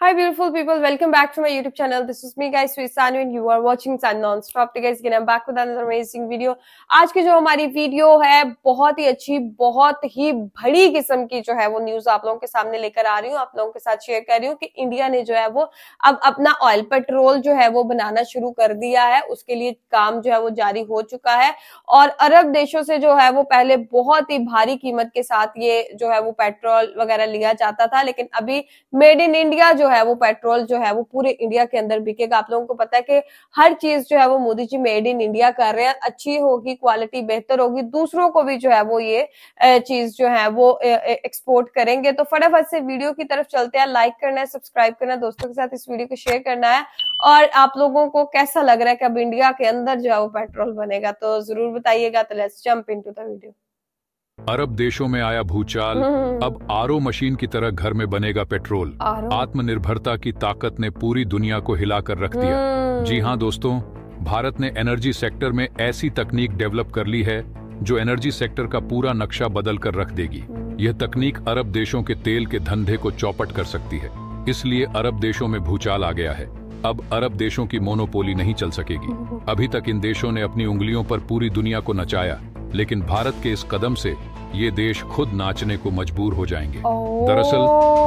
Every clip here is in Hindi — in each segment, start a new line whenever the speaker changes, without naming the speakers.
Hi beautiful people, welcome back to my YouTube channel. This is me guys, Sanu and you are watching Sun Non-Stop. Guys, again I'm back with another amazing video. आज की जो हमारी वीडियो है बहुत ही अच्छी, बहुत ही बड़ी किस्म की जो है वो न्यूज आप लोगों के सामने लेकर आ रही हूँ, आप लोगों के साथ शेयर कर रही हूँ कि इंडिया ने जो है वो अब अपना ऑयल पेट्रोल जो है वो बनाना शुरू कर दिया है। उसके लिए काम जो है वो जारी हो चुका है और अरब देशों से जो है वो पहले बहुत ही भारी कीमत के साथ ये जो है वो पेट्रोल वगैरह लिया जाता था, लेकिन अभी मेड इन इंडिया जो है वो पेट्रोल जो है वो पूरे इंडिया के अंदर बिकेगा। आप लोगों को पता है कि हर चीज जो है वो Modi ji made in India कर रहे हैं, अच्छी होगी, क्वालिटी बेहतर होगी, दूसरों को भी जो है वो ये चीज जो है वो एक्सपोर्ट करेंगे। तो फटाफट से वीडियो की तरफ चलते हैं। लाइक करना है, सब्सक्राइब करना है, दोस्तों के साथ इस वीडियो को शेयर करना है। और आप लोगों को कैसा लग रहा है कि अब इंडिया के अंदर जो है वो पेट्रोल बनेगा, तो जरूर बताइएगा। तो let's jump into the video.
अरब देशों में आया भूचाल, अब आरओ मशीन की तरह घर में बनेगा पेट्रोल। आत्मनिर्भरता की ताकत ने पूरी दुनिया को हिलाकर रख दिया। जी हां दोस्तों, भारत ने एनर्जी सेक्टर में ऐसी तकनीक डेवलप कर ली है जो एनर्जी सेक्टर का पूरा नक्शा बदल कर रख देगी। यह तकनीक अरब देशों के तेल के धंधे को चौपट कर सकती है, इसलिए अरब देशों में भूचाल आ गया है। अब अरब देशों की मोनोपोली नहीं चल सकेगी। अभी तक इन देशों ने अपनी उंगलियों पर पूरी दुनिया को नचाया, लेकिन भारत के इस कदम से ये देश खुद नाचने को मजबूर हो जाएंगे। दरअसल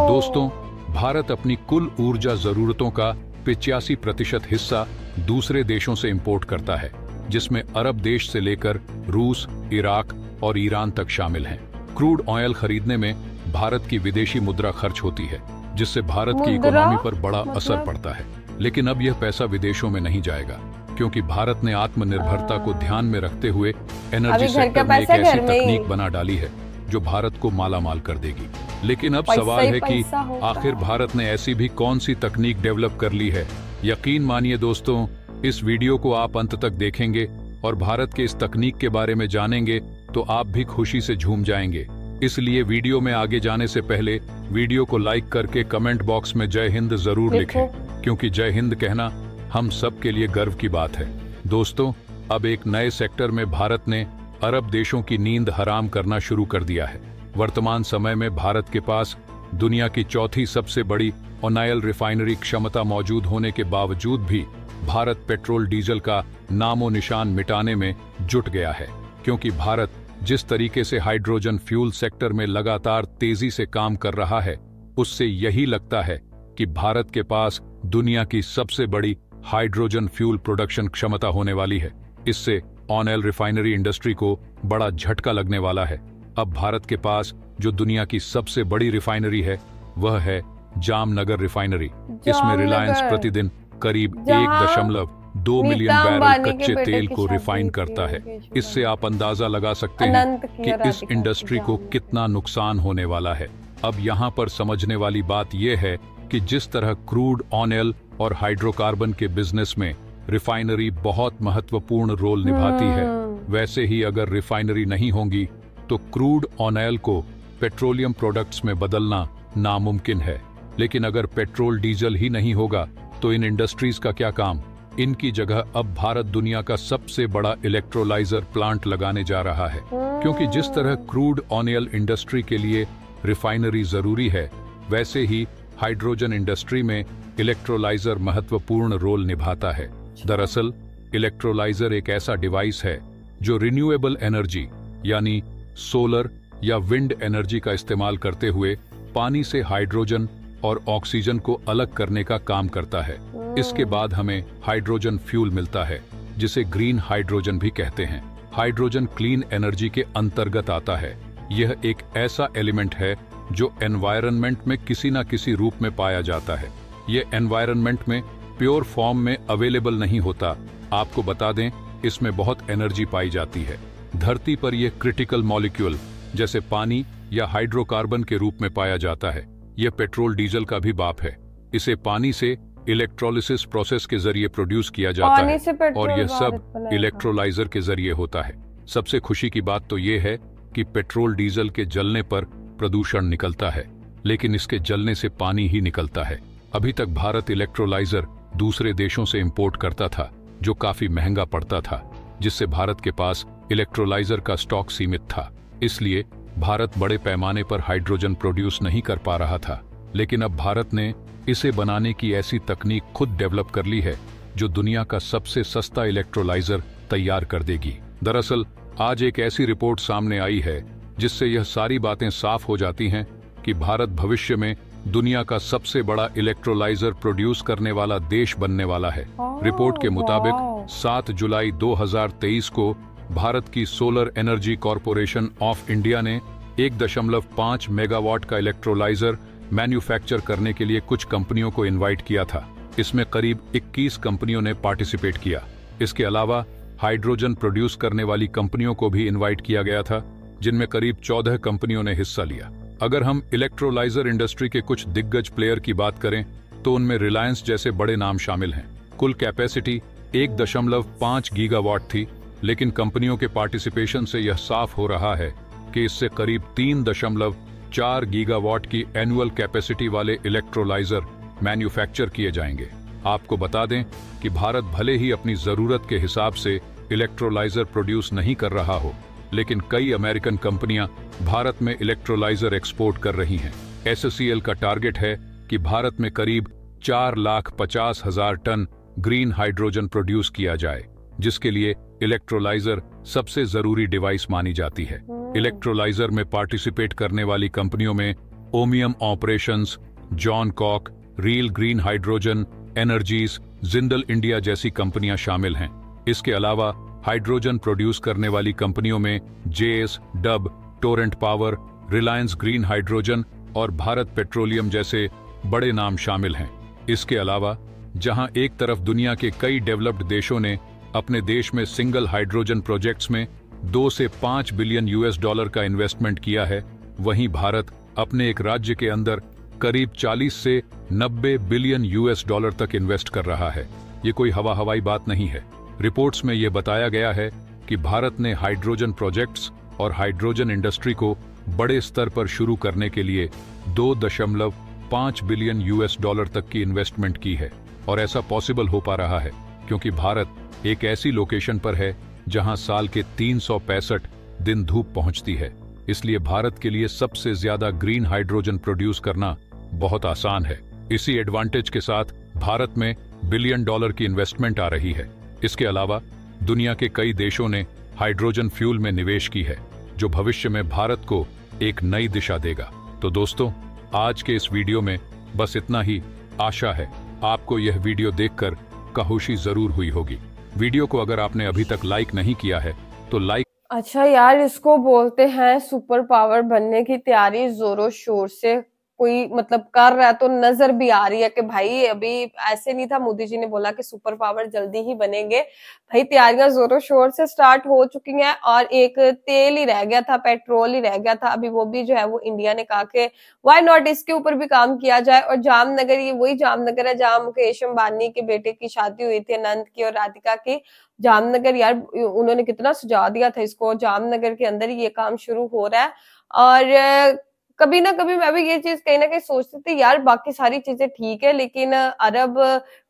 दोस्तों, भारत अपनी कुल ऊर्जा जरूरतों का 85% हिस्सा दूसरे देशों से इंपोर्ट करता है, जिसमें अरब देश से लेकर रूस, इराक और ईरान तक शामिल हैं। क्रूड ऑयल खरीदने में भारत की विदेशी मुद्रा खर्च होती है, जिससे भारत की इकोनॉमी पर बड़ा असर पड़ता है। लेकिन अब यह पैसा विदेशों में नहीं जाएगा, क्योंकि भारत ने आत्मनिर्भरता को ध्यान में रखते हुए एनर्जी सेक्टर में एक ऐसी तकनीक बना डाली है जो भारत को मालामाल कर देगी। लेकिन अब सवाल है कि आखिर भारत ने ऐसी भी कौन सी तकनीक डेवलप कर ली है। यकीन मानिए दोस्तों, इस वीडियो को आप अंत तक देखेंगे और भारत के इस तकनीक के बारे में जानेंगे तो आप भी खुशी से झूम जाएंगे। इसलिए वीडियो में आगे जाने से पहले वीडियो को लाइक करके कमेंट बॉक्स में जय हिंद जरूर लिखें, क्योंकि जय हिंद कहना हम सब के लिए गर्व की बात है। दोस्तों, अब एक नए सेक्टर में भारत ने अरब देशों की नींद हराम करना शुरू कर दिया है। वर्तमान समय में भारत के पास दुनिया की चौथी सबसे बड़ी ऑयल रिफाइनरी क्षमता मौजूद होने के बावजूद भी भारत पेट्रोल डीजल का नामो निशान मिटाने में जुट गया है, क्योंकि भारत जिस तरीके से हाइड्रोजन फ्यूल सेक्टर में लगातार तेजी से काम कर रहा है, उससे यही लगता है कि भारत के पास दुनिया की सबसे बड़ी हाइड्रोजन फ्यूल प्रोडक्शन क्षमता होने वाली है। इससे ऑयल रिफाइनरी इंडस्ट्री को बड़ा झटका लगने वाला है। अब भारत के पास जो दुनिया की सबसे बड़ी रिफाइनरी है वह है जामनगर रिफाइनरी। इसमें रिलायंस प्रतिदिन करीब 1.2 मिलियन बैरल कच्चे तेल को रिफाइन करता है। इससे आप अंदाजा लगा सकते हैं कि इस इंडस्ट्री को कितना नुकसान होने वाला है। अब यहाँ पर समझने वाली बात यह है कि जिस तरह क्रूड ऑयल और हाइड्रोकार्बन के बिजनेस में रिफाइनरी बहुत महत्वपूर्ण रोल निभाती है, वैसे ही अगर रिफाइनरी नहीं होंगी तो क्रूड ऑयल को पेट्रोलियम प्रोडक्ट्स में बदलना नामुमकिन है। लेकिन अगर पेट्रोल डीजल ही नहीं होगा तो इन इंडस्ट्रीज का क्या काम। इनकी जगह अब भारत दुनिया का सबसे बड़ा इलेक्ट्रोलाइजर प्लांट लगाने जा रहा है, क्योंकि जिस तरह क्रूड ऑयल इंडस्ट्री के लिए रिफाइनरी जरूरी है, वैसे ही हाइड्रोजन इंडस्ट्री में इलेक्ट्रोलाइजर महत्वपूर्ण रोल निभाता है। दरअसल इलेक्ट्रोलाइजर एक ऐसा डिवाइस है जो रिन्यूएबल एनर्जी यानी सोलर या विंड एनर्जी का इस्तेमाल करते हुए पानी से हाइड्रोजन और ऑक्सीजन को अलग करने का काम करता है। इसके बाद हमें हाइड्रोजन फ्यूल मिलता है, जिसे ग्रीन हाइड्रोजन भी कहते हैं। हाइड्रोजन क्लीन एनर्जी के अंतर्गत आता है। यह एक ऐसा एलिमेंट है जो एनवायरनमेंट में किसी न किसी रूप में पाया जाता है। ये एनवायरनमेंट में प्योर फॉर्म में अवेलेबल नहीं होता। आपको बता दें, इसमें बहुत एनर्जी पाई जाती है। धरती पर यह क्रिटिकल मॉलिक्यूल जैसे पानी या हाइड्रोकार्बन के रूप में पाया जाता है। यह पेट्रोल डीजल का भी बाप है। इसे पानी से इलेक्ट्रोलिसिस प्रोसेस के जरिए प्रोड्यूस किया जाता है और यह सब इलेक्ट्रोलाइजर के जरिए होता है। सबसे खुशी की बात तो यह है कि पेट्रोल डीजल के जलने पर प्रदूषण निकलता है, लेकिन इसके जलने से पानी ही निकलता है। अभी तक भारत इलेक्ट्रोलाइजर दूसरे देशों से इंपोर्ट करता था, जो काफी महंगा पड़ता था, जिससे भारत के पास इलेक्ट्रोलाइजर का स्टॉक सीमित था। इसलिए भारत बड़े पैमाने पर हाइड्रोजन प्रोड्यूस नहीं कर पा रहा था। लेकिन अब भारत ने इसे बनाने की ऐसी तकनीक खुद डेवलप कर ली है जो दुनिया का सबसे सस्ता इलेक्ट्रोलाइजर तैयार कर देगी। दरअसल आज एक ऐसी रिपोर्ट सामने आई है जिससे यह सारी बातें साफ हो जाती हैं कि भारत भविष्य में दुनिया का सबसे बड़ा इलेक्ट्रोलाइजर प्रोड्यूस करने वाला देश बनने वाला है। रिपोर्ट के मुताबिक 7 जुलाई 2023 को भारत की solar energy corporation of India ने 1.5 मेगावाट का इलेक्ट्रोलाइजर मैन्युफैक्चर करने के लिए कुछ कंपनियों को इनवाइट किया था। इसमें करीब 21 कंपनियों ने पार्टिसिपेट किया। इसके अलावा हाइड्रोजन प्रोड्यूस करने वाली कंपनियों को भी इनवाइट किया गया था, जिनमें करीब 14 कंपनियों ने हिस्सा लिया। अगर हम इलेक्ट्रोलाइजर इंडस्ट्री के कुछ दिग्गज प्लेयर की बात करें तो उनमें रिलायंस जैसे बड़े नाम शामिल हैं। कुल कैपेसिटी 1.5 गीगावाट थी, लेकिन कंपनियों के पार्टिसिपेशन से यह साफ हो रहा है कि इससे करीब 3.4 गीगावाट की एनुअल कैपेसिटी वाले इलेक्ट्रोलाइजर मैन्युफैक्चर किए जाएंगे। आपको बता दें कि भारत भले ही अपनी जरूरत के हिसाब से इलेक्ट्रोलाइजर प्रोड्यूस नहीं कर रहा हो, लेकिन कई अमेरिकन कंपनियां भारत में इलेक्ट्रोलाइजर एक्सपोर्ट कर रही हैं। SCL का टारगेट है कि भारत में करीब 4,50,000 टन ग्रीन हाइड्रोजन प्रोड्यूस किया जाए, जिसके लिए इलेक्ट्रोलाइजर सबसे जरूरी डिवाइस मानी जाती है। इलेक्ट्रोलाइजर में पार्टिसिपेट करने वाली कंपनियों में Ohmium operations, John Cock, real green hydrogen energies, Jindal India जैसी कंपनियां शामिल हैं। इसके अलावा हाइड्रोजन प्रोड्यूस करने वाली कंपनियों में JS, dub, Torrent power, Reliance green hydrogen और भारत पेट्रोलियम जैसे बड़े नाम शामिल हैं। इसके अलावा जहां एक तरफ दुनिया के कई डेवलप्ड देशों ने अपने देश में सिंगल हाइड्रोजन प्रोजेक्ट्स में 2 से 5 बिलियन US$ का इन्वेस्टमेंट किया है, वहीं भारत अपने एक राज्य के अंदर करीब 40 से 90 बिलियन US$ तक इन्वेस्ट कर रहा है। ये कोई हवाई बात नहीं है। रिपोर्ट्स में यह बताया गया है कि भारत ने हाइड्रोजन प्रोजेक्ट्स और हाइड्रोजन इंडस्ट्री को बड़े स्तर पर शुरू करने के लिए 2.5 बिलियन US$ तक की इन्वेस्टमेंट की है, और ऐसा पॉसिबल हो पा रहा है क्योंकि भारत एक ऐसी लोकेशन पर है जहां साल के 365 दिन धूप पहुंचती है। इसलिए भारत के लिए सबसे ज्यादा ग्रीन हाइड्रोजन प्रोड्यूस करना बहुत आसान है। इसी एडवांटेज के साथ भारत में बिलियन डॉलर की इन्वेस्टमेंट आ रही है। इसके अलावा दुनिया के कई देशों ने हाइड्रोजन फ्यूल में निवेश की है, जो भविष्य में भारत को एक नई दिशा देगा। तो दोस्तों, आज के इस वीडियो में बस इतना ही। आशा है आपको यह वीडियो देखकर खुशी जरूर हुई होगी। वीडियो को अगर आपने अभी तक लाइक नहीं किया है तो लाइक।
अच्छा यार, इसको बोलते हैं सुपर पावर बनने की तैयारी जोरों शोर से कोई मतलब कर रहा है, तो नजर भी आ रही है कि भाई अभी ऐसे नहीं था, मोदी जी ने बोला कि सुपर पावर जल्दी ही बनेंगे। भाई तैयारियां जोरों शोर से स्टार्ट हो चुकी हैं, और एक तेल ही रह गया था, पेट्रोल ही रह गया था। अभी वो भी जो है वो इंडिया ने कहा कि व्हाई नॉट इसके ऊपर भी काम किया जाए। और जामनगर, ये वही जामनगर है जहां मुकेश अंबानी के बेटे की शादी हुई थी, अनंत की और राधिका की। जामनगर यार, उन्होंने कितना सुझाव दिया था इसको, जामनगर के अंदर ये काम शुरू हो रहा है। और कभी ना कभी मैं भी ये चीज कहीं ना कहीं सोचती थी यार, बाकी सारी चीजें ठीक है, लेकिन अरब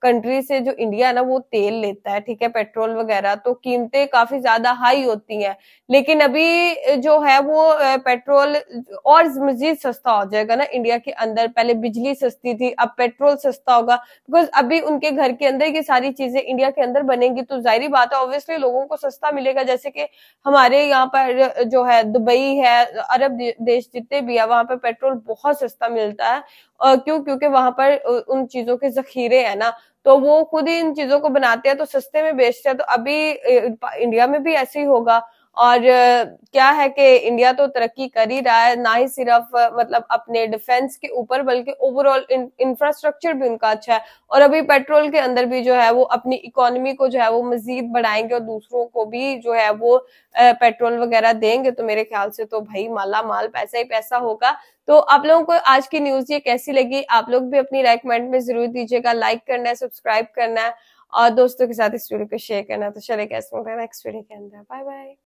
कंट्री से जो इंडिया है ना वो तेल लेता है, ठीक है, पेट्रोल वगैरह, तो कीमतें काफी ज्यादा हाई होती हैं। लेकिन अभी जो है वो पेट्रोल और मजीद सस्ता हो जाएगा ना इंडिया के अंदर। पहले बिजली सस्ती थी, अब पेट्रोल सस्ता होगा, बिकॉज अभी उनके घर के अंदर ये सारी चीजें इंडिया के अंदर बनेंगी, तो जाहिर बात है ऑब्वियसली लोगों को सस्ता मिलेगा। जैसे कि हमारे यहाँ पर जो है दुबई है, अरब देश जितने भी है, वहां पर पेट्रोल बहुत सस्ता मिलता है। क्योंकि वहां पर उन चीजों के जखीरे है ना, तो वो खुद ही इन चीजों को बनाते हैं, तो सस्ते में बेचते हैं। तो अभी इंडिया में भी ऐसे ही होगा। और क्या है कि इंडिया तो तरक्की कर ही रहा है, ना ही सिर्फ मतलब अपने डिफेंस के ऊपर, बल्कि ओवरऑल इंफ्रास्ट्रक्चर भी उनका अच्छा है। और अभी पेट्रोल के अंदर भी जो है वो अपनी इकोनॉमी को जो है वो मजीद बढ़ाएंगे, और दूसरों को भी जो है वो पेट्रोल वगैरह देंगे। तो मेरे ख्याल से तो भाई माला माल, पैसा ही पैसा होगा। तो आप लोगों को आज की न्यूज ये कैसी लगी, आप लोग भी अपनी राय कमेंट में जरूर दीजिएगा। लाइक करना है, सब्सक्राइब करना है, और दोस्तों के साथ इस वीडियो को शेयर करना है। तो चलिए कैसे नेक्स्ट वीडियो के अंदर, बाय बाय।